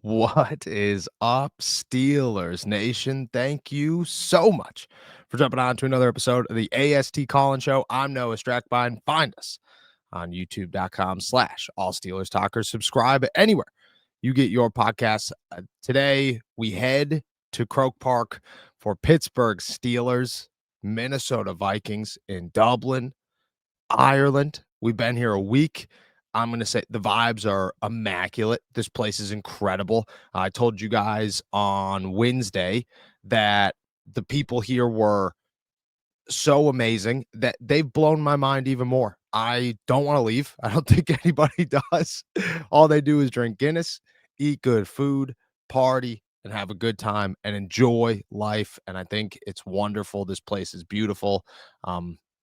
What is up, Steelers Nation? Thank you so much for jumping on to another episode of the AST Collin Show. I'm Noah Strackbine. Find us on youtube.com/All Steelers Talkers. Subscribe anywhere you get your podcasts. Today, we head to Croke Park for Pittsburgh Steelers, Minnesota Vikings in Dublin, Ireland. We've been here a week. I'm going to say the vibes are immaculate. This place is incredible. I told you guys on Wednesday that the people here were so amazing that they've blown my mind even more. I don't want to leave. I don't think anybody does. All they do is drink Guinness, eat good food, party, and have a good time and enjoy life. And I think it's wonderful. This place is beautiful.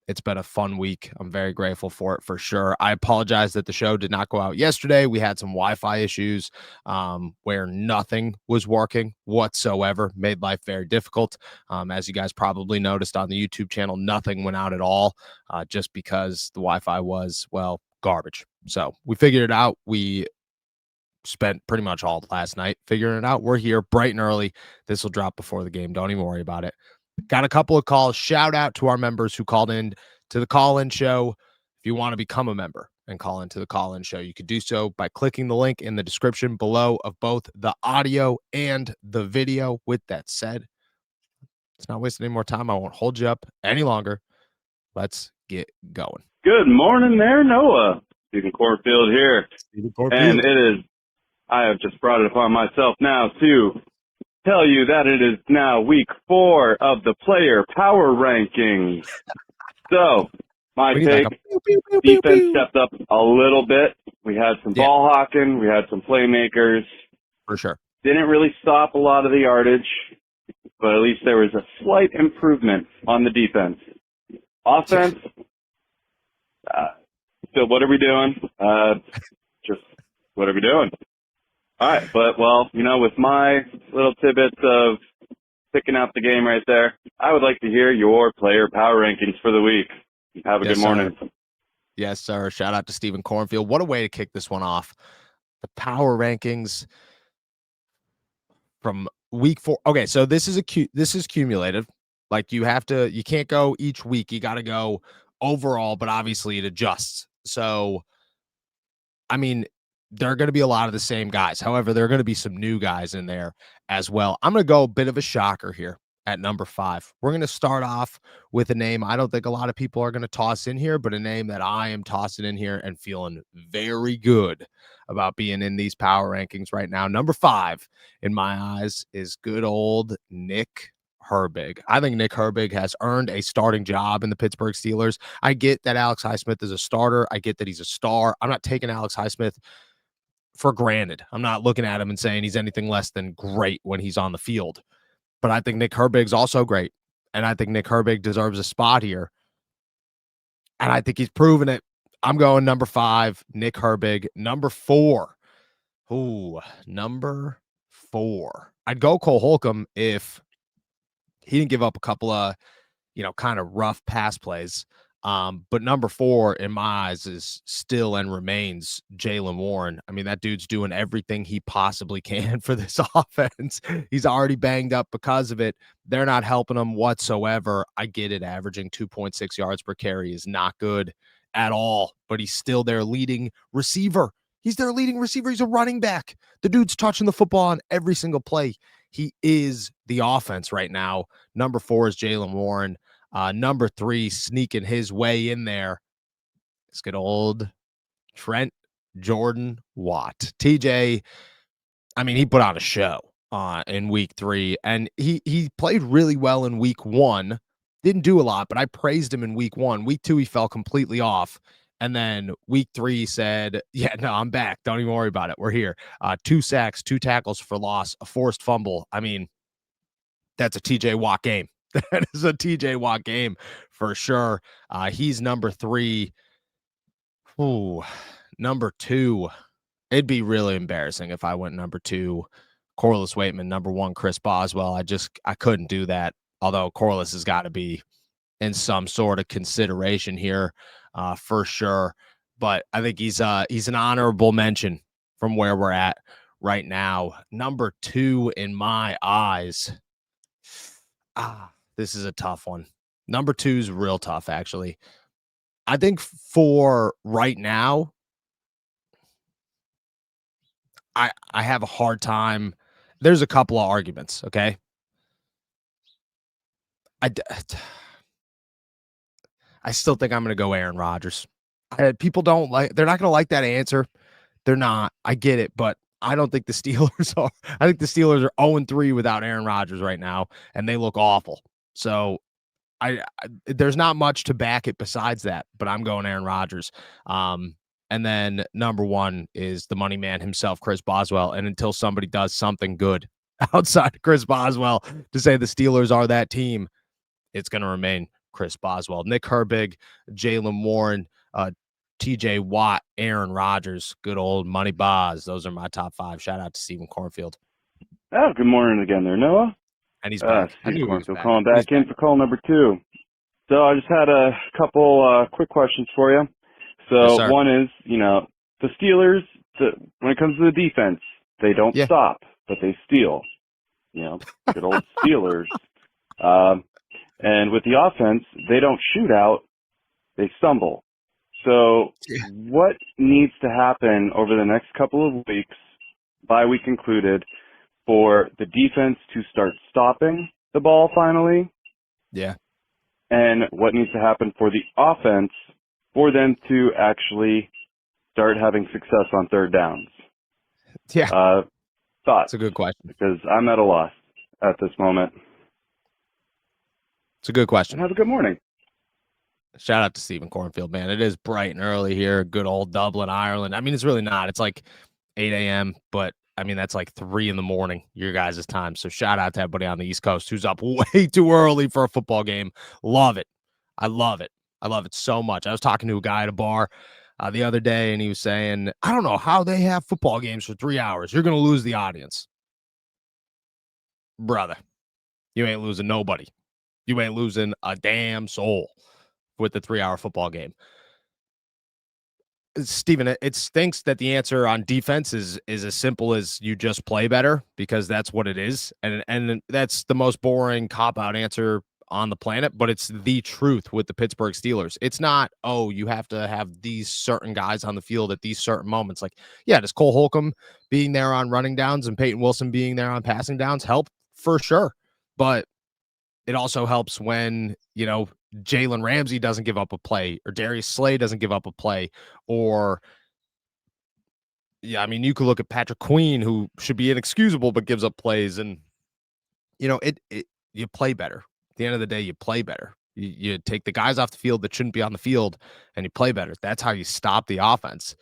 It's been a fun week. I'm very grateful for it for sure. I apologize that the show did not go out yesterday. We had some Wi-Fi issues where nothing was working whatsoever, made life very difficult. As you guys probably noticed on the YouTube channel, nothing went out at all just because the Wi-Fi was, well, garbage. So we figured it out. We spent pretty much all last night figuring it out. We're here bright and early. This will drop before the game. Don't even worry about it. Got a couple of calls. Shout out to our members who called in to the call-in show. If you want to become a member and call into the call-in show, you could do so by clicking the link in the description below of both the audio and the video. With that said, let's not waste any more time. I won't hold you up any longer. Let's get going. Good morning there, Noah. Stephen Corfield here. And I have just brought it upon myself now to tell you that it is now week 4 of the player power rankings. So, my take, defense stepped up a little bit. We had some ball hawking. We had some playmakers. For sure. Didn't really stop a lot of the yardage, but at least there was a slight improvement on the defense. Offense, so what are we doing? Just what are we doing? All right, but, well, you know, with my little tidbits of picking out the game right there, I would like to hear your player power rankings for the week. Have a good morning. Sir. Yes, sir. Shout out to Stephen Cornfield. What a way to kick this one off. The power rankings from week 4. Okay, so this is cumulative. Like you can't go each week. You got to go overall, but obviously it adjusts. So, I mean, there are going to be a lot of the same guys. However, there are going to be some new guys in there as well. I'm going to go a bit of a shocker here at number 5. We're going to start off with a name I don't think a lot of people are going to toss in here, but a name that I am tossing in here and feeling very good about being in these power rankings right now. Number 5 in my eyes is good old Nick Herbig. I think Nick Herbig has earned a starting job in the Pittsburgh Steelers. I get that Alex Highsmith is a starter. I get that he's a star. I'm not taking Alex Highsmith for granted. I'm not looking at him and saying he's anything less than great when he's on the field. But I think Nick Herbig's also great. And I think Nick Herbig deserves a spot here. And I think he's proven it. I'm going number 5, Nick Herbig. Number 4. Ooh, number 4. I'd go Cole Holcomb if he didn't give up a couple of, kind of rough pass plays. But number 4 in my eyes is still and remains Jaylen Warren. I mean, that dude's doing everything he possibly can for this offense. He's already banged up because of it. They're not helping him whatsoever. I get it. Averaging 2.6 yards per carry is not good at all, but he's still their leading receiver. He's their leading receiver. He's a running back. The dude's touching the football on every single play. He is the offense right now. Number 4 is Jaylen Warren. Number 3, sneaking his way in there, is good old Trent Jordan Watt. TJ, I mean, he put on a show in week 3, and he played really well in week 1. Didn't do a lot, but I praised him in week 1. Week 2, he fell completely off. And then week 3 said, yeah, no, I'm back. Don't even worry about it. We're here. 2 sacks, 2 tackles for loss, a forced fumble. I mean, that's a TJ Watt game. That is a TJ Watt game for sure. He's number 3. Ooh, number 2. It'd be really embarrassing if I went number 2, Corliss Waitman. Number 1, Chris Boswell. I couldn't do that. Although Corliss has got to be in some sort of consideration here for sure. But I think he's an honorable mention from where we're at right now. Number 2 in my eyes. This is a tough one. Number 2 is real tough, actually. I think for right now, I have a hard time. There's a couple of arguments, okay? I d I still think I'm gonna go Aaron Rodgers. People don't like they're not gonna like that answer. They're not. I get it, but I don't think the Steelers are. I think the Steelers are 0-3 without Aaron Rodgers right now, and they look awful. So I there's not much to back it besides that, but I'm going Aaron Rodgers. And then number 1 is the money man himself, Chris Boswell. And until somebody does something good outside of Chris Boswell to say the Steelers are that team, it's going to remain Chris Boswell. Nick Herbig, Jalen Warren, TJ Watt, Aaron Rodgers, good old Money Boz. Those are my top 5. Shout out to Stephen Cornfield. Oh, good morning again there, Noah. And he's back. Stephen Cornfield calling back in for call number 2. So I just had a couple quick questions for you. So yes, one is, the Steelers, when it comes to the defense, they don't stop, but they steal. Good old Steelers. And with the offense, they don't shoot out, they stumble. So what needs to happen over the next couple of weeks, bye week included, for the defense to start stopping the ball finally? Yeah. And what needs to happen for the offense for them to actually start having success on third downs? Yeah. Thoughts? That's a good question. Because I'm at a loss at this moment. It's a good question. And have a good morning. Shout out to Stephen Cornfield, man. It is bright and early here. Good old Dublin, Ireland. I mean, it's really not. It's like 8 a.m., but I mean, that's like 3 in the morning, your guys' time. So shout out to everybody on the East Coast who's up way too early for a football game. Love it. I love it. I love it so much. I was talking to a guy at a bar the other day, and he was saying, I don't know how they have football games for 3 hours. You're going to lose the audience. Brother, you ain't losing nobody. You ain't losing a damn soul with the 3-hour football game. Steven, it stinks that the answer on defense is as simple as you just play better, because that's what it is. And that's the most boring cop-out answer on the planet, but it's the truth with the Pittsburgh Steelers. It's not, oh, you have to have these certain guys on the field at these certain moments. Like, yeah, does Cole Holcomb being there on running downs and Peyton Wilson being there on passing downs help? For sure. But it also helps when, Jalen Ramsey doesn't give up a play, or Darius Slay doesn't give up a play, or you could look at Patrick Queen, who should be inexcusable but gives up plays, and you play better. At the end of the day, you play better. You take the guys off the field that shouldn't be on the field, and you play better. That's how you stop the offense.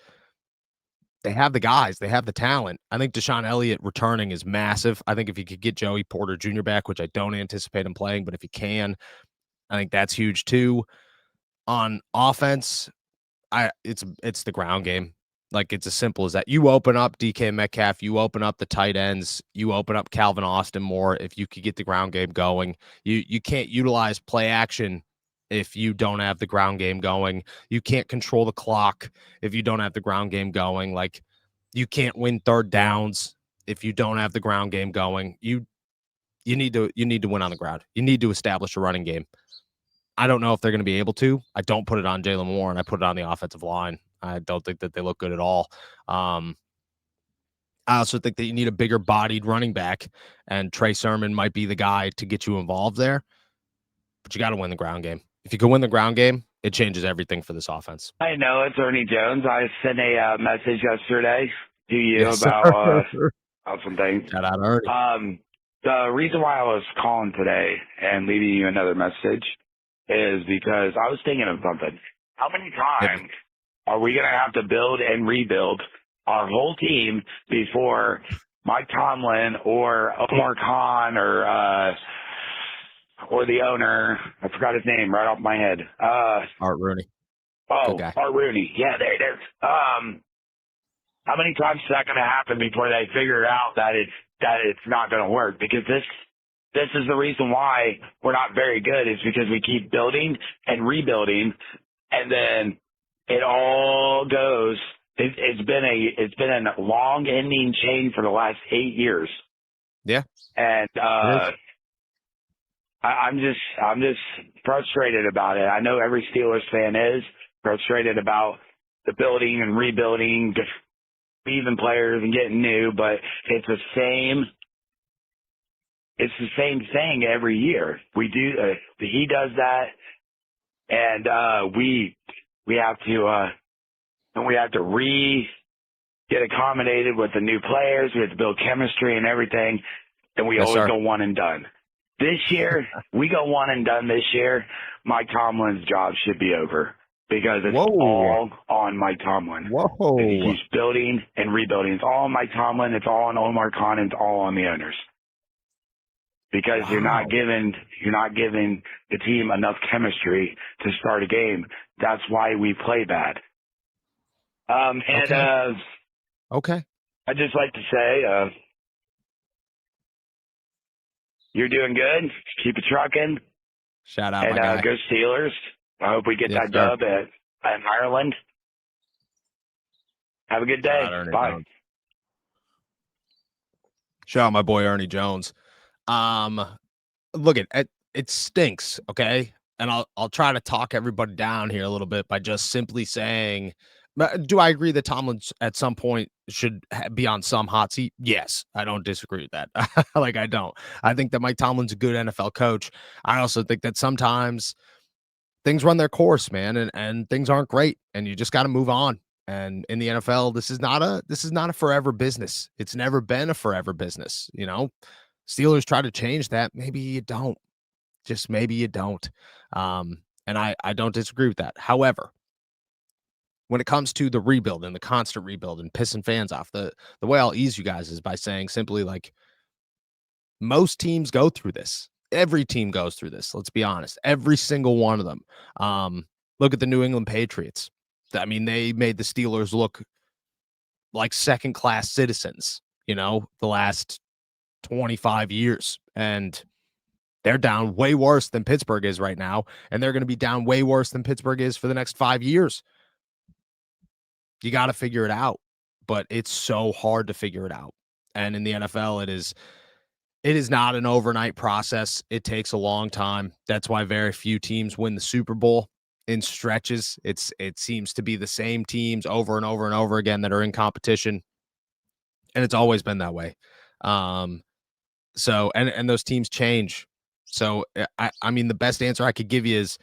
They have the guys, they have the talent. I think Deshaun Elliott returning is massive. I think if you could get Joey Porter Jr. back, which I don't anticipate him playing, but if you can, I think that's huge too. On offense, it's the ground game. Like, it's as simple as that. You open up DK Metcalf, you open up the tight ends, you open up Calvin Austin more if you could get the ground game going. You can't utilize play action if you don't have the ground game going. You can't control the clock if you don't have the ground game going. Like, you can't win third downs if you don't have the ground game going. You need to win on the ground. You need to establish a running game. I don't know if they're going to be able to. I don't put it on Jalen Warren. I put it on the offensive line. I don't think that they look good at all. I also think that you need a bigger bodied running back, and Trey Sermon might be the guy to get you involved there. But you got to win the ground game. If you can win the ground game, it changes everything for this offense. I know it's Ernie Jones. I sent a message yesterday to you about some things. Shout out Ernie. The reason why I was calling today and leaving you another message is because I was thinking of something. How many times are we going to have to build and rebuild our whole team before Mike Tomlin or Omar Khan or the owner, I forgot his name right off my head. Art Rooney. Oh, Art Rooney. Yeah, there it is. How many times is that going to happen before they figure out that it's not going to work? Because this is the reason why we're not very good, is because we keep building and rebuilding, and then it all goes It's been a long ending chain for the last 8 years. Yeah. And I'm just frustrated about it. I know every Steelers fan is frustrated about the building and rebuilding, leaving players and getting new, but it's the same thing every year. We do he does that, and we have to get accommodated with the new players. We have to build chemistry and everything, and we always go one and done. This year, we go one and done this year. Mike Tomlin's job should be over because it's all on Mike Tomlin. Whoa. He's building and rebuilding. It's all on Mike Tomlin. It's all on Omar Khan. It's all on the owners. Because you're not giving the team enough chemistry to start a game. That's why we play bad. Okay. I'd just like to say, you're doing good. Keep it trucking. Shout out, my guy. Go Steelers. I hope we get that dub at Ireland. Have a good day. Bye. Shout out my boy Ernie Jones. Look, it stinks, okay? And I'll try to talk everybody down here a little bit by just simply saying, do I agree that Tomlin at some point should be on some hot seat? Yes, I don't disagree with that. Like, I don't. I think that Mike Tomlin's a good NFL coach. I also think that sometimes things run their course, man, and things aren't great, and you just got to move on. And in the NFL, this is not a forever business. It's never been a forever business, you know. Steelers try to change that. Maybe you don't. Just maybe you don't. And I don't disagree with that. However, when it comes to the rebuild and the constant rebuild and pissing fans off, the way I'll ease you guys is by saying simply, like, most teams go through this. Every team goes through this. Let's be honest. Every single one of them. Look at the New England Patriots. I mean, they made the Steelers look like second-class citizens, you know, the last 25 years. And they're down way worse than Pittsburgh is right now. And they're going to be down way worse than Pittsburgh is for the next 5 years. You got to figure it out, but it's so hard to figure it out. And in the NFL, it is not an overnight process. It takes a long time. That's why very few teams win the Super Bowl in stretches. It seems to be the same teams over and over and over again that are in competition. And it's always been that way. So those teams change. So I mean, the best answer I could give you is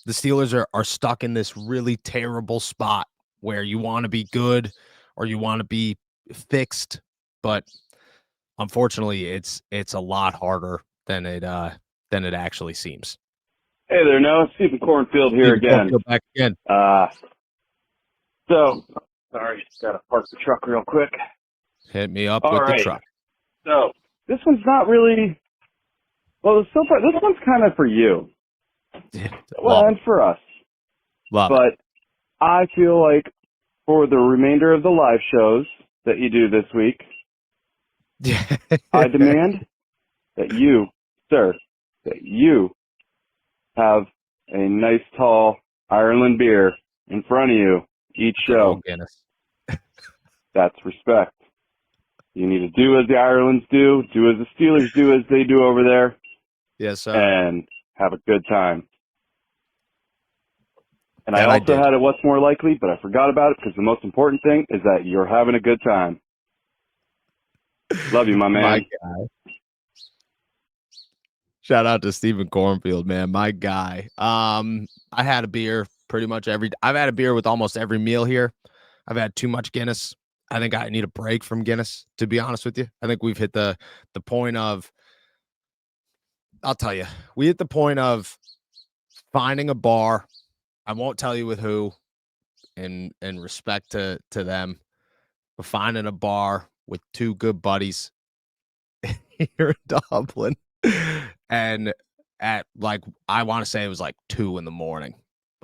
the Steelers are stuck in this really terrible spot where you want to be good or you want to be fixed, but unfortunately it's a lot harder than it actually seems. Hey there, Noah. Stephen Cornfield here again. Back again. So sorry, gotta park the truck real quick. Hit me up with the truck. So this one's not really so far. This one's kind of for you. And for us. But I feel like for the remainder of the live shows that you do this week, I demand that you, sir, have a nice tall Ireland beer in front of you each show. That's respect. You need to do as the Irelands do as the Steelers do as they do over there. Yes, sir. And have a good time. And I also had it What's More Likely, but I forgot about it because the most important thing is that you're having a good time. Love you, my man. My guy. Shout out to Stephen Cornfield, man. My guy. I had a beer pretty much I've had a beer with almost every meal here. I've had too much Guinness. I think I need a break from Guinness, to be honest with you. I think we've hit the point of, I'll tell you, we hit the point of finding a bar. I won't tell you with who, in respect to them, but finding a bar with two good buddies here in Dublin. And at, like, I want to say it was like 2 a.m.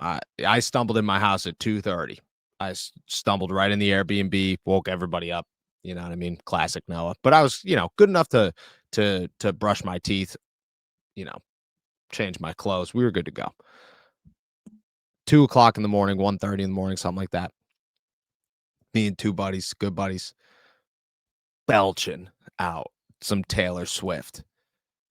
I stumbled in my house at 2:30. I stumbled right in the Airbnb, woke everybody up. You know what I mean? Classic Noah. But I was, good enough to brush my teeth, change my clothes. We were good to go. 2 o'clock in the morning, 1:30 in the morning, something like that. Me and two buddies, good buddies, belching out some Taylor Swift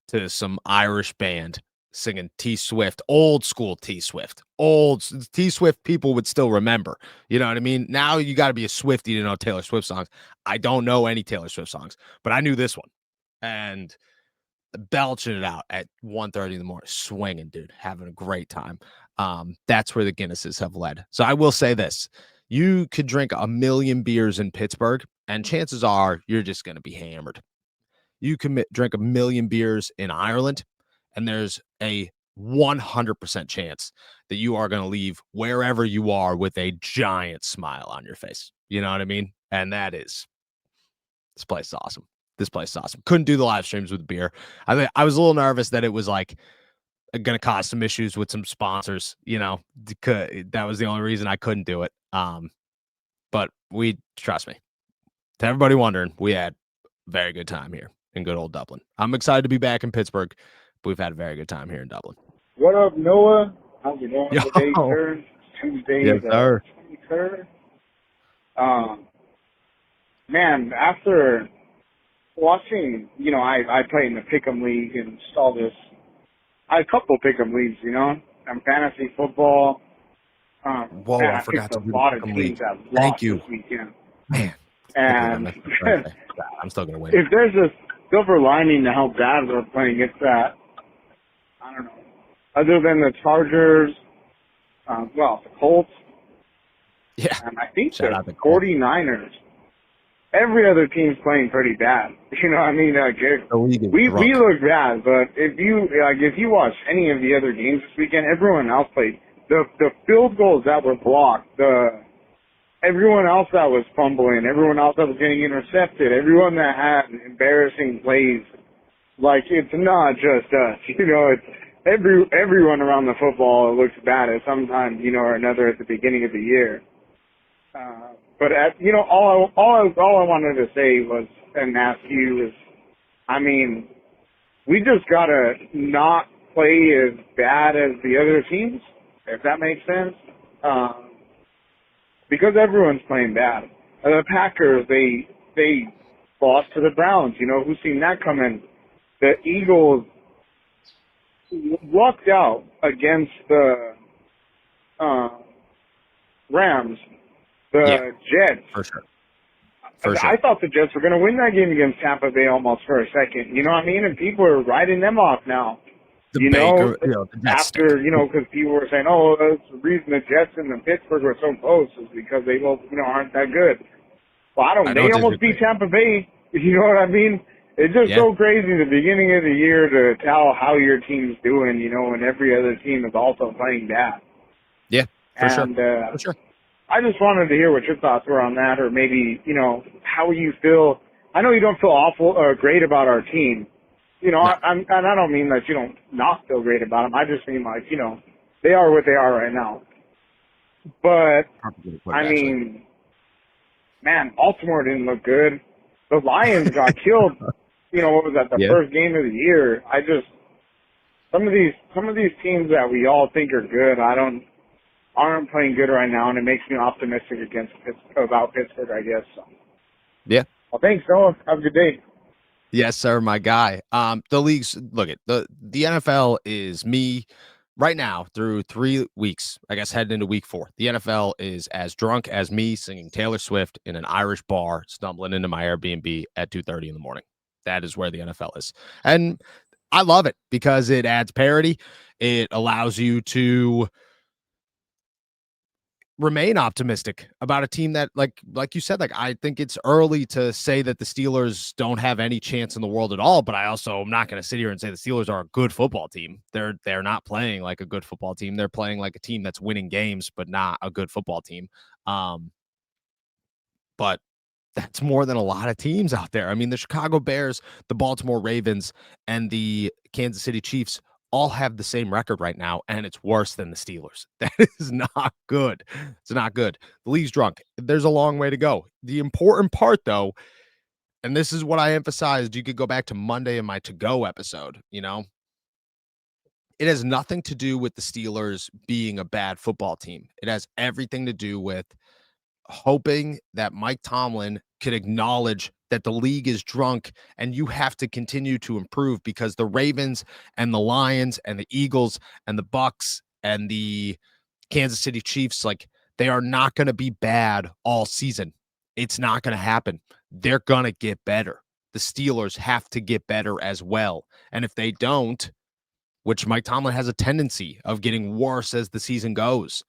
to some Irish band singing T Swift, old school T Swift. Old T Swift people would still remember. You know what I mean? Now you got to be a Swiftie to know Taylor Swift songs. I don't know any Taylor Swift songs, but I knew this one. And belching it out at 1:30 in the morning, swinging, dude, having a great time. That's where the Guinnesses have led. So I will say this: you could drink a million beers in Pittsburgh, and chances are you're just going to be hammered. You can drink a million beers in Ireland, and there's a 100% chance that you are going to leave wherever you are with a giant smile on your face. You know what I mean? And that is, this place is awesome. This place is awesome. Couldn't do the live streams with beer. I was a little nervous that it was like going to cause some issues with some sponsors. You know, that was the only reason I couldn't do it. But trust me, to everybody wondering, we had a very good time here in good old Dublin. I'm excited to be back in Pittsburgh, but we've had a very good time here in Dublin. What up, Noah? How's it going Yo. today, sir? Tuesday, Yes, the sir. 23rd. Man, after watching, I play in the Pick'em League and all this. I had a couple Pick'em leagues, and fantasy football. Whoa, Man, I I forgot picked to a do the lot of Pick'em teams League. that Thank lost you. this weekend. Man, And I'm still going to win. if there's a silver lining to how bad we're playing, it's that, I don't know, other than the Chargers, the Colts, Yeah. and I think Shout the out to Colts. 49ers, every other team's playing pretty bad. You know what I mean? The league is We drunk. look bad, but if you watch any of the other games this weekend, everyone else played. The field goals that were blocked, everyone else that was fumbling, everyone else that was getting intercepted, everyone that had embarrassing plays. Like, it's not just us, it's everyone around the football looks bad at some time, or another at the beginning of the year. But all I wanted to say was, and ask you is, I mean, we just gotta not play as bad as the other teams, if that makes sense. Because everyone's playing bad. The Packers, they lost to the Browns. Who's seen that coming? The Eagles lucked out against the Rams. The Jets. For sure. I thought the Jets were going to win that game against Tampa Bay almost for a second. You know what I mean? And people are writing them off now. The Jets After, because people were saying, oh, that's the reason the Jets and the Pittsburgh were so close is because they both, aren't that good. Well, they almost beat Tampa Bay. You know what I mean? It's just so crazy the beginning of the year to tell how your team's doing, and every other team is also playing bad. Yeah, for sure. I just wanted to hear what your thoughts were on that, or maybe, how you feel. I know you don't feel awful or great about our team. No. And I don't mean that you don't not feel great about them. I just mean they are what they are right now. But, I mean, man, Baltimore didn't look good. The Lions got killed. What was that, the first game of the year? Some of these teams that we all think are good, aren't playing good right now, and it makes me optimistic about Pittsburgh, I guess. So. Yeah. Well, thanks, Noah. Have a good day. Yes, sir, my guy. The leagues, look at the NFL is me right now through 3 weeks, I guess heading into week 4. The NFL is as drunk as me singing Taylor Swift in an Irish bar, stumbling into my Airbnb at 2:30 in the morning. That is where the NFL is. And I love it because it adds parity. It allows you to remain optimistic about a team that like you said, I think it's early to say that the Steelers don't have any chance in the world at all, but I also am not going to sit here and say the Steelers are a good football team. They're not playing like a good football team. They're playing like a team that's winning games, but not a good football team. But that's more than a lot of teams out there. I mean, the Chicago Bears, the Baltimore Ravens, and the Kansas City Chiefs all have the same record right now, and it's worse than the Steelers. That is not good. It's not good. The league's drunk. There's a long way to go. The important part, though, and this is what I emphasized, you could go back to Monday in my to-go episode, it has nothing to do with the Steelers being a bad football team. It has everything to do with hoping that Mike Tomlin could acknowledge that the league is drunk and you have to continue to improve, because the Ravens and the Lions and the Eagles and the Bucks and the Kansas City Chiefs, like, they are not going to be bad all season. It's not going to happen. They're going to get better. The Steelers have to get better as well. And if they don't, which Mike Tomlin has a tendency of getting worse as the season goes,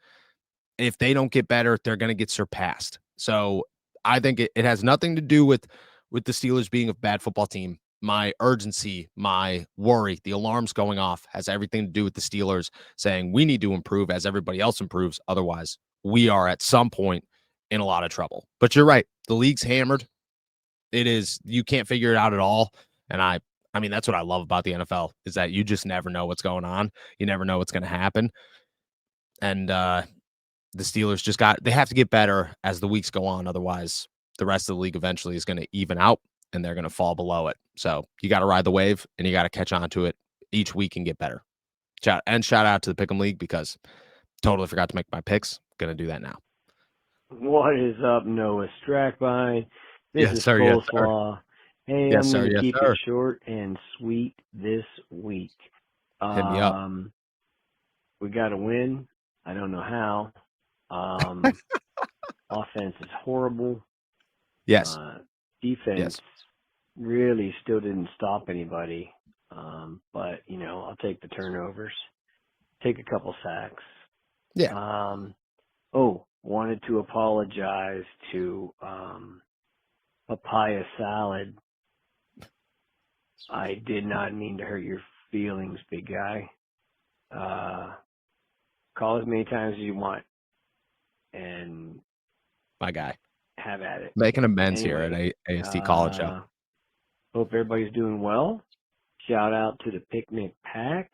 if they don't get better, they're going to get surpassed. So I think it has nothing to do with the Steelers being a bad football team. My urgency, my worry, the alarms going off has everything to do with the Steelers saying we need to improve as everybody else improves. Otherwise, we are at some point in a lot of trouble. But you're right. The league's hammered. It is, you can't figure it out at all. And I mean, that's what I love about the NFL, is that you just never know what's going on. You never know what's going to happen. And the Steelers they have to get better as the weeks go on. Otherwise, the rest of the league eventually is going to even out and they're going to fall below it. So you got to ride the wave and you got to catch on to it each week and get better. Shout out to the Pick'em League, because totally forgot to make my picks. Going to do that now. What is up, Noah Strackbine? This is sir. Coleslaw. Hey, Yes, I'm sir. going to Yes, keep sir. it short and sweet this week. Hit me up. We got to win. I don't know how. Offense is horrible. Yes. Defense really still didn't stop anybody. But, I'll take the turnovers. Take a couple sacks. Yeah. Wanted to apologize to Papaya Salad. I did not mean to hurt your feelings, big guy. Call as many times as you want, and My guy. have at it. Making amends here at AST College Show. Hope everybody's doing well. Shout out to the Picnic Pack.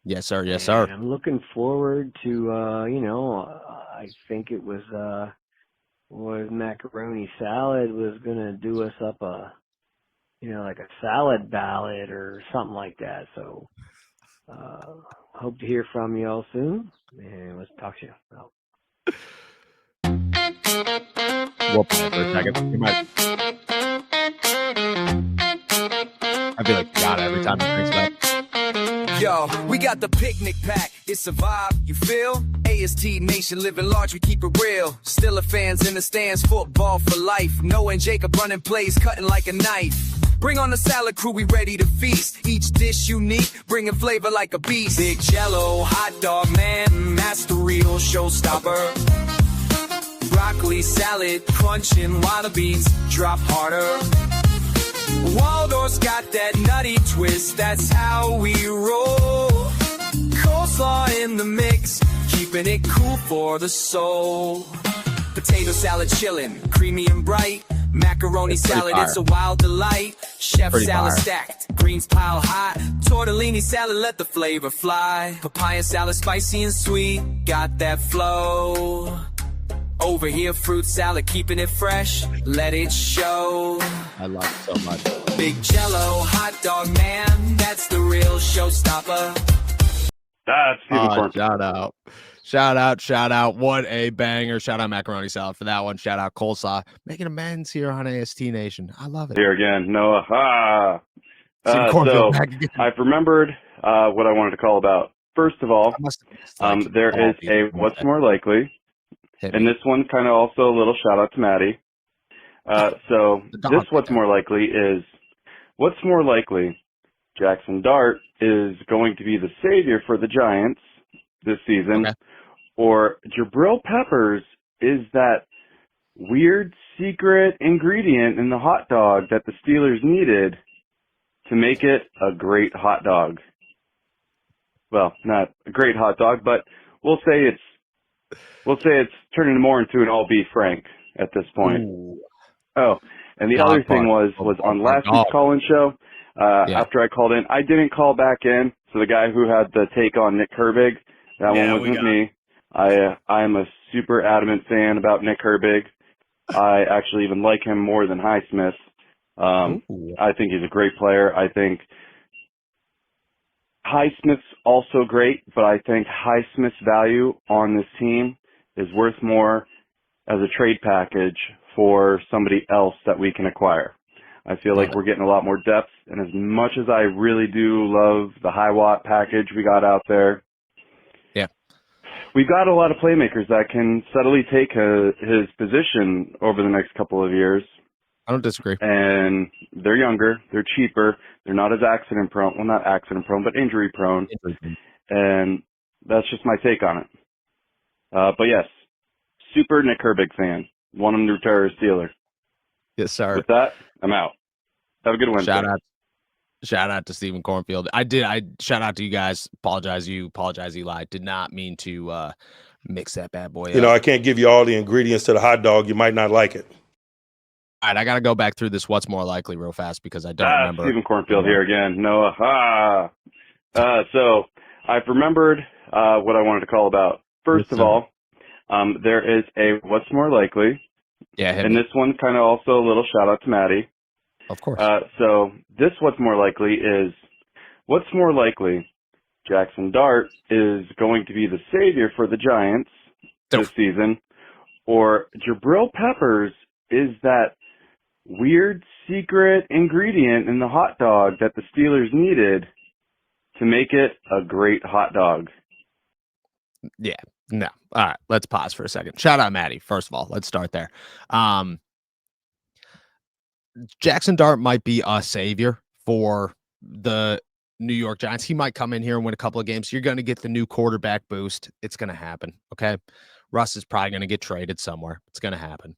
Yes, sir. Yes, sir. I'm looking forward to, I think it was Macaroni Salad was going to do us up like a salad ballad or something like that. So, hope to hear from you all soon, and let's talk to you. We'll play for a second. You might. I feel like you got it every time it brings it up. Yo, we got the Picnic Pack. It's a vibe, you feel? AST Nation, living large, we keep it real. Steeler fans in the stands, football for life. Noah and Jacob running plays, cutting like a knife. Bring on the salad crew, we ready to feast. Each dish unique, bringing flavor like a beast. Big Jello, hot dog man, that's the real showstopper. Broccoli salad, crunching while the beans drop harder. Waldorf's got that nutty twist, that's how we roll. Coleslaw in the mix, keeping it cool for the soul. Potato salad chillin', creamy and bright. Macaroni salad, fire. it's a wild delight. Chef Pretty salad fire. stacked, greens pile hot. Tortellini salad, let the flavor fly. Papaya salad, spicy and sweet, got that flow. Over here, fruit salad, keeping it fresh, let it show. I love it so much. Big Jello, hot dog man, that's the real showstopper. That's Stephen Corn. Shout out. What a banger. Shout out Macaroni Salad for that one. Shout out Coleslaw. Making amends here on AST Nation. I love it. Here again, Noah. Stephen So Cornfield back again. I've remembered what I wanted to call about. First of all, there is a what's more likely, and this one kind of also a little shout out to Maddie. So this what's more likely is, what's more likely, Jackson Dart is going to be the savior for the Giants this season, or Jabril Peppers is that weird secret ingredient in the hot dog that the Steelers needed to make it a great hot dog. Well, not a great hot dog, but we'll say it's turning more into an all beef Frank at this point. Ooh. Oh, and the other thing was on last week's call-in show, after I called in, I didn't call back in, so the guy who had the take on Nick Herbig, that one wasn't me. I am a super adamant fan about Nick Herbig. I actually even like him more than Highsmith. I think he's a great player. I think Highsmith's also great, but I think Highsmith's value on this team is worth more as a trade package for somebody else that we can acquire. I feel like we're getting a lot more depth, and as much as I really do love the high watt package we got out there, yeah, we've got a lot of playmakers that can subtly take his position over the next couple of years. I don't disagree. And they're younger, they're cheaper, they're not as accident prone. Well, not accident prone, but injury prone. And that's just my take on it. But yes, super Nick Herbig fan. Want him to retire as Steeler. Yes, sir. With that, I'm out. Have a good Wednesday. Shout out to Stephen Cornfield. I shout out to you guys. Apologize, Eli. Did not mean to mix that bad boy up. You know, I can't give you all the ingredients to the hot dog. You might not like it. All right, I got to go back through this what's more likely real fast because I don't remember. Stephen Cornfield here again. Noah. So I've remembered what I wanted to call about. First of all, there is a what's more likely. Yeah, and this one kind of also a little shout out to Maddie. Of course. So this what's more likely is what's more likely Jackson Dart is going to be the savior for the Giants this season, or Jabril Peppers is that weird secret ingredient in the hot dog that the Steelers needed to make it a great hot dog. Yeah. No. All right. Let's pause for a second. Shout out Maddie. First of all, let's start there. Jackson Dart might be a savior for the New York Giants. He might come in here and win a couple of games. You're going to get the new quarterback boost. It's going to happen. Okay. Russ is probably going to get traded somewhere. It's going to happen.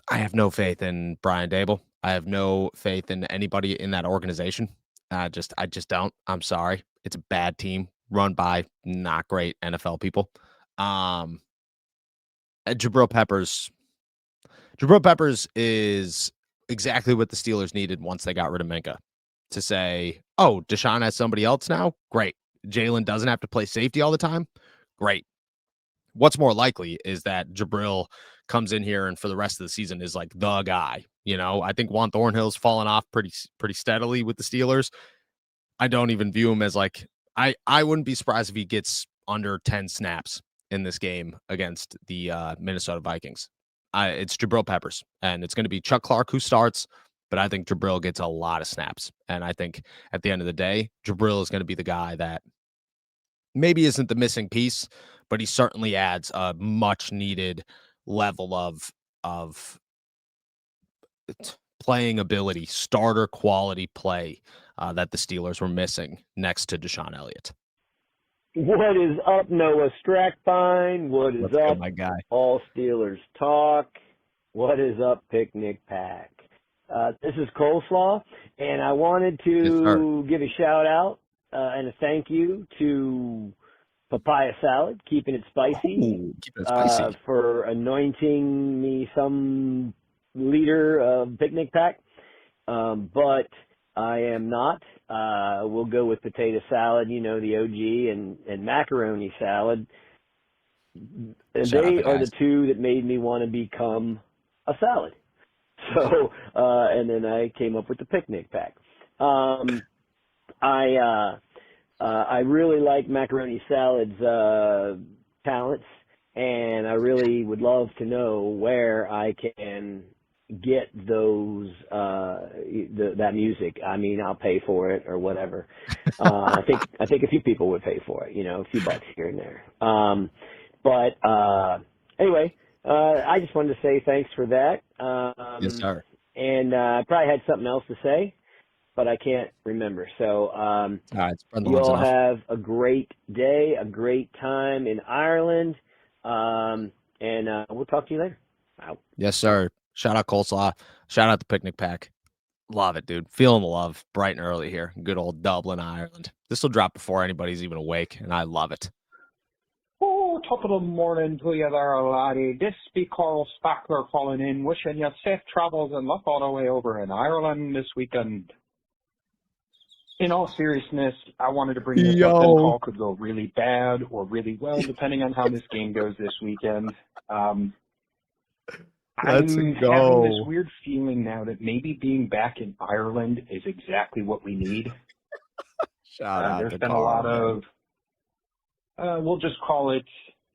I have no faith in Brian Dable. I have no faith in anybody in that organization. I just don't. I'm sorry. It's a bad team run by not great NFL people. Jabril Peppers is exactly what the Steelers needed once they got rid of Minka. To say, oh, Deshaun has somebody else now? Great. Jalen doesn't have to play safety all the time? Great. What's more likely is that Jabril comes in here and for the rest of the season is like the guy. You know, I think Juan Thornhill's fallen off pretty steadily with the Steelers. I don't even view him as like, I wouldn't be surprised if he gets under 10 snaps in this game against the Minnesota Vikings. It's Jabril Peppers, and it's going to be Chuck Clark who starts, but I think Jabril gets a lot of snaps. And I think at the end of the day, Jabril is going to be the guy that maybe isn't the missing piece, but he certainly adds a much needed level of playing ability, starter quality play that the Steelers were missing next to Deshaun Elliott. What is up, Noah Strackbine? What is up, my guy? All Steelers Talk. What is up, Picnic Pack? This is Coleslaw, and I wanted to give a shout out and a thank you to Papaya Salad, keeping it spicy, for anointing me some leader of Picnic Pack. But I am not. We'll go with potato salad, you know, the OG, and macaroni salad. And they are the two that made me want to become a salad. So, and then I came up with the Picnic Pack. I really like macaroni salad's talents, and I really would love to know where I can get those that music. I mean, I'll pay for it or whatever. I think a few people would pay for it, you know, a few bucks here and there. But anyway, I just wanted to say thanks for that. Yes, sir. And I probably had something else to say, but I can't remember. So all right, you all have a great day, a great time in Ireland, and we'll talk to you later. Out. Yes, sir. Shout out Coleslaw. Shout out the Picnic Pack. Love it, dude. Feeling the love bright and early here. Good old Dublin, Ireland. This will drop before anybody's even awake, and I love it. Oh, top of the morning to you there, laddie. This be Carl Spackler calling in, wishing you safe travels and luck all the way over in Ireland this weekend. In all seriousness, I wanted to bring this up. This call could go really bad or really well, depending on how this game goes this weekend. I'm having this weird feeling now that maybe being back in Ireland is exactly what we need. Shout out there's to been Carl, a lot of, we'll just call it,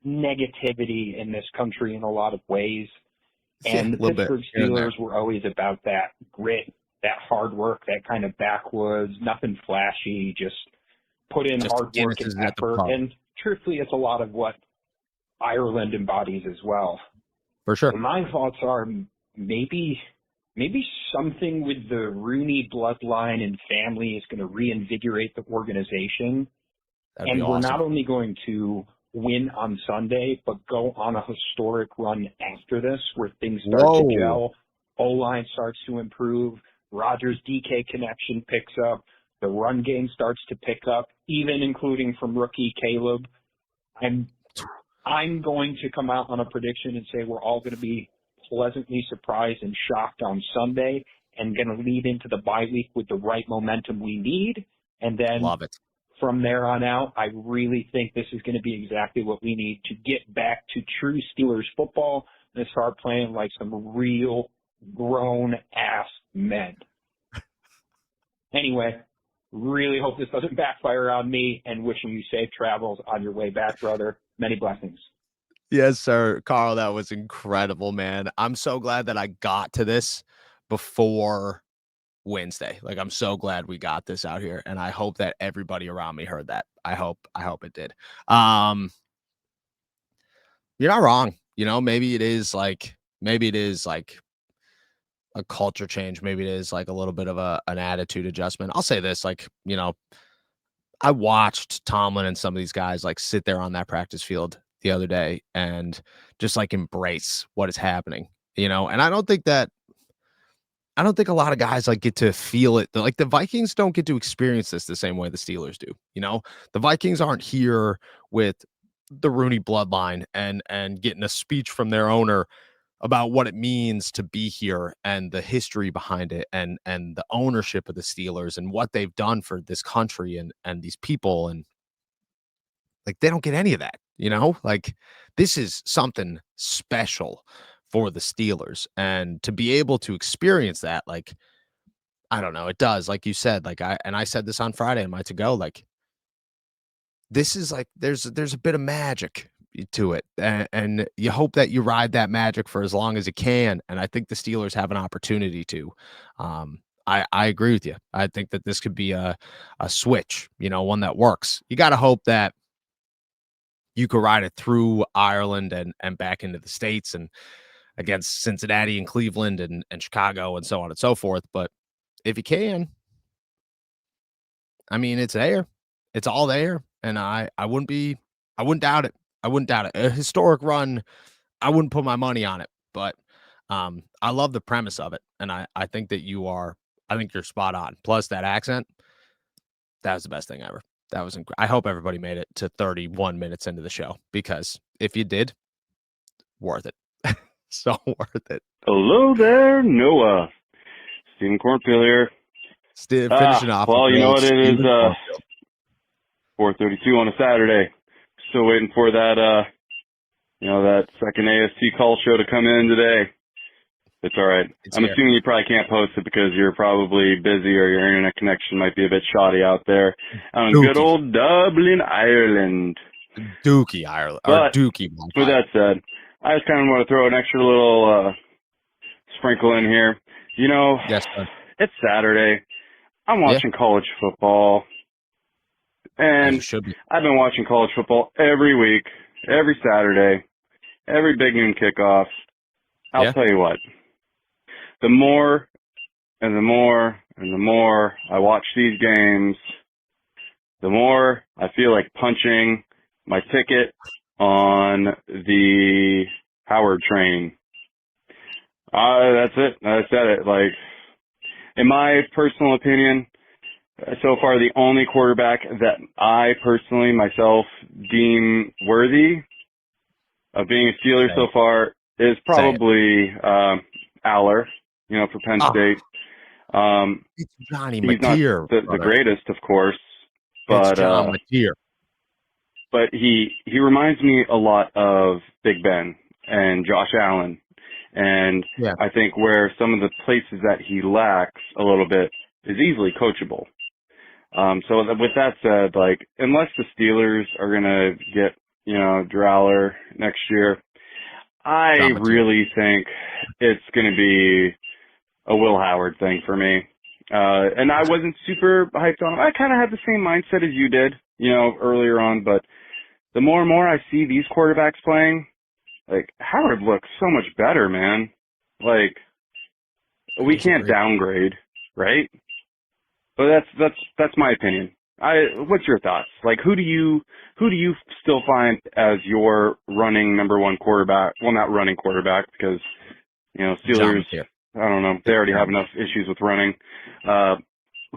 negativity in this country in a lot of ways. And the Pittsburgh Steelers were always about that grit, that hard work, that kind of backwoods, nothing flashy, just put in hard work and effort. And truthfully, it's a lot of what Ireland embodies as well. For sure. And my thoughts are maybe something with the Rooney bloodline and family is going to reinvigorate the organization. That'd be awesome. We're not only going to win on Sunday, but go on a historic run after this where things start to gel, O-line starts to improve, Rodgers DK connection picks up, the run game starts to pick up, even including from rookie Caleb. I'm going to come out on a prediction and say we're all going to be pleasantly surprised and shocked on Sunday and going to lead into the bye week with the right momentum we need. And then love it. From there on out, I really think this is going to be exactly what we need to get back to true Steelers football and start playing like some real grown-ass men. Anyway, really hope this doesn't backfire on me and wishing you safe travels on your way back, brother. Many blessings. Yes, sir. Carl, that was incredible, man. I'm so glad that I got to this before Wednesday. Like, I'm so glad we got this out here, and I hope that everybody around me heard that. I hope it did. You're not wrong. Maybe it is like a culture change. Maybe it is like a little bit of an attitude adjustment. I'll say this, I watched Tomlin and some of these guys like sit there on that practice field the other day and just like embrace what is happening, and I don't think a lot of guys like get to feel it. Like the Vikings don't get to experience this the same way the Steelers do. The Vikings aren't here with the Rooney bloodline and getting a speech from their owner about what it means to be here and the history behind it and the ownership of the Steelers and what they've done for this country and these people. And like, they don't get any of that, like this is something special for the Steelers, and to be able to experience that, like, I don't know, it does, like you said, like I said this on Friday in my to go, like this is like there's a bit of magic to it, and you hope that you ride that magic for as long as you can, and I think the Steelers have an opportunity to. I agree with you. I think that this could be a switch, one that works. You got to hope that you could ride it through Ireland and back into the States and against Cincinnati and Cleveland and Chicago and so on and so forth. But if you can, I mean, it's there. It's all there. And I wouldn't doubt it. I wouldn't doubt it. A historic run, I wouldn't put my money on it. But I love the premise of it. And I think that I think you're spot on. Plus that accent, that was the best thing ever. That was I hope everybody made it to 31 minutes into the show, because if you did, worth it. So worth it. Hello there, Noah. Stephen Cornfield here. Finishing off. Well, you know what it is, 4:32 on a Saturday. Still waiting for that, that second AST call show to come in today. It's all right. I'm assuming you probably can't post it because you're probably busy or your internet connection might be a bit shoddy out there. Good old Dublin, Ireland. Dookie, Ireland. But Dookie. With that said, I just kind of want to throw an extra little sprinkle in here. Yes, sir. It's Saturday. I'm watching college football. And I've been watching college football every week, every Saturday, every big noon kickoff. I'll tell you what. The more and the more and the more I watch these games, the more I feel like punching my ticket on the Howard train. That's it. I said it. Like, in my personal opinion, so far the only quarterback that I personally myself deem worthy of being a Steeler so far is probably Aller, for Penn State. It's Johnny he's Mateer, not the greatest, of course, but it's John Mateer. But he reminds me a lot of Big Ben and Josh Allen. And I think where some of the places that he lacks a little bit is easily coachable. So with that said, like, unless the Steelers are going to get Drowler next year. I really think it's going to be a Will Howard thing for me. And I wasn't super hyped on him. I kind of had the same mindset as you did, earlier on, but the more and more I see these quarterbacks playing, like, Howard looks so much better, man. Like, we can't downgrade, right? But that's my opinion. What's your thoughts? Like, who do you still find as your running number one quarterback? Well, not running quarterback, because Steelers, I don't know, they already have enough issues with running.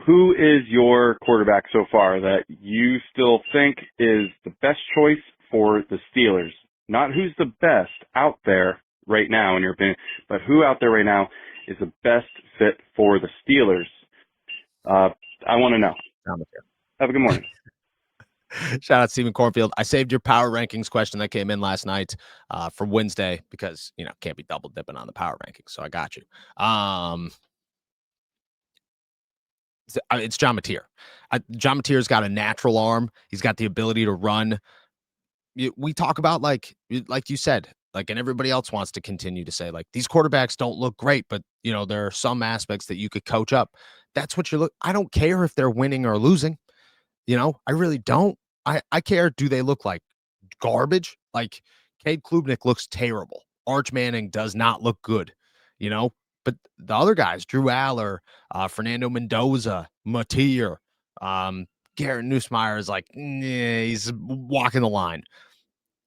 Who is your quarterback so far that you still think is the best choice for the Steelers? Not who's the best out there right now, in your opinion, but who out there right now is the best fit for the Steelers? I want to know. Have a good morning. Shout out Stephen Cornfield. I saved your power rankings question that came in last night for Wednesday because, can't be double dipping on the power rankings. So I got you. It's John Mateer. John Mateer's got a natural arm. He's got the ability to run. We talk about, like you said, and everybody else wants to continue to say, these quarterbacks don't look great, but, there are some aspects that you could coach up. That's what I don't care if they're winning or losing. I really don't. I care. Do they look like garbage? Like, Cade Klubnik looks terrible. Arch Manning does not look good, but the other guys, Drew Aller, Fernando Mendoza, Mateer, Garrett Nussmeier is he's walking the line.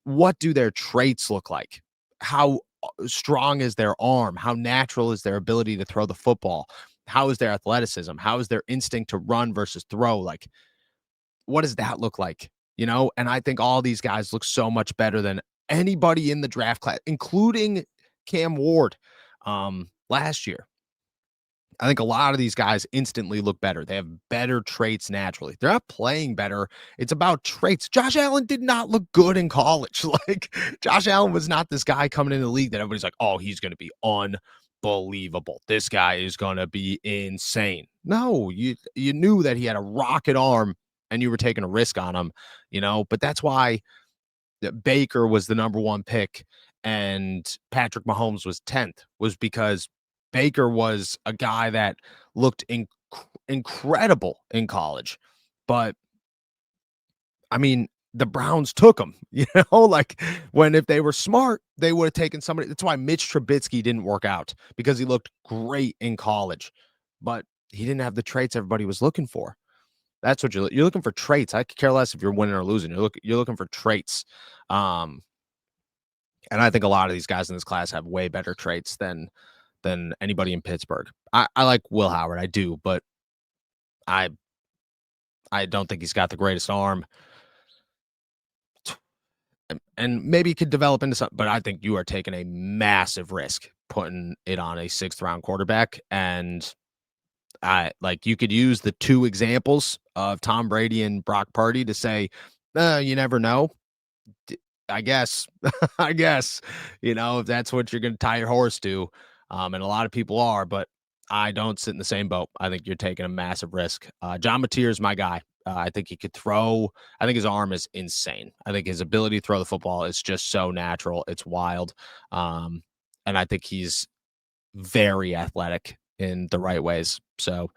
What do their traits look like? How strong is their arm? How natural is their ability to throw the football? How is their athleticism? How is their instinct to run versus throw? What does that look like? And I think all these guys look so much better than anybody in the draft class, including Cam Ward last year. I think a lot of these guys instantly look better. They have better traits naturally. They're not playing better. It's about traits. Josh Allen did not look good in college. Josh Allen was not this guy coming into the league that everybody's like, oh, he's going to be unbelievable. This guy is going to be insane. No, you knew that he had a rocket arm and you were taking a risk on him, but that's why Baker was the number one pick and Patrick Mahomes was 10th, was because Baker was a guy that looked incredible in college. But I mean, the Browns took him, when if they were smart, they would have taken somebody. That's why Mitch Trubisky didn't work out, because he looked great in college, but he didn't have the traits everybody was looking for. That's what you're looking for, traits. I could care less if you're winning or losing. You're looking for traits. And I think a lot of these guys in this class have way better traits than anybody in Pittsburgh. I like Will Howard, I do, but I don't think he's got the greatest arm. And maybe he could develop into something, but I think you are taking a massive risk putting it on a 6th round quarterback. And you could use the two examples of Tom Brady and Brock Purdy to say, you never know. I guess, if that's what you're going to tie your horse to. And a lot of people are, but I don't sit in the same boat. I think you're taking a massive risk. John Mateer is my guy. I think he could throw. I think his arm is insane. I think his ability to throw the football is just so natural. It's wild. And I think he's very athletic in the right ways. So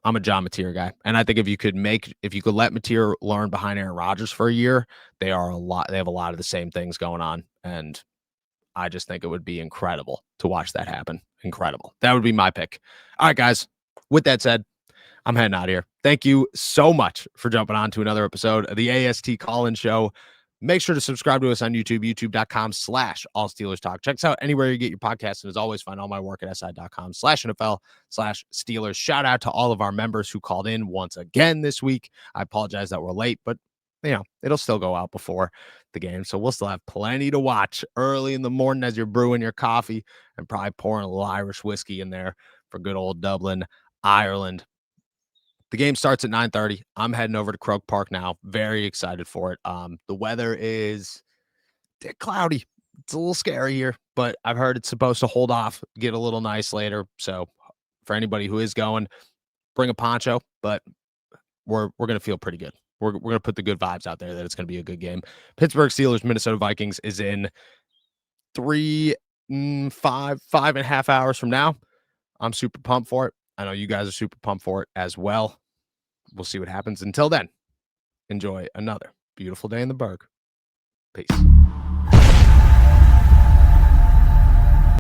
I'm a John Mateer guy. And I think if you could let Mateer learn behind Aaron Rodgers for a year, they have a lot of the same things going on. And I just think it would be incredible to watch that happen. Incredible. That would be my pick. All right, guys. With that said, I'm heading out of here. Thank you so much for jumping on to another episode of the AST Call-In Show. Make sure to subscribe to us on YouTube, youtube.com/All Steelers Talk. Check us out anywhere you get your podcasts. And as always, find all my work at si.com/NFL/Steelers. Shout out to all of our members who called in once again this week. I apologize that we're late, but it'll still go out before the game. So we'll still have plenty to watch early in the morning as you're brewing your coffee and probably pouring a little Irish whiskey in there for good old Dublin, Ireland. The game starts at 9:30. I'm heading over to Croke Park now. Very excited for it. The weather is cloudy. It's a little scary here, but I've heard it's supposed to hold off, get a little nice later. So for anybody who is going, bring a poncho, but we're going to feel pretty good. we're gonna put the good vibes out there that it's gonna be a good game. Pittsburgh Steelers, Minnesota Vikings is in 5.5 hours from now. I'm super pumped for it. I know you guys are super pumped for it as well. We'll see what happens. Until then, enjoy another beautiful day in the Berg. Peace.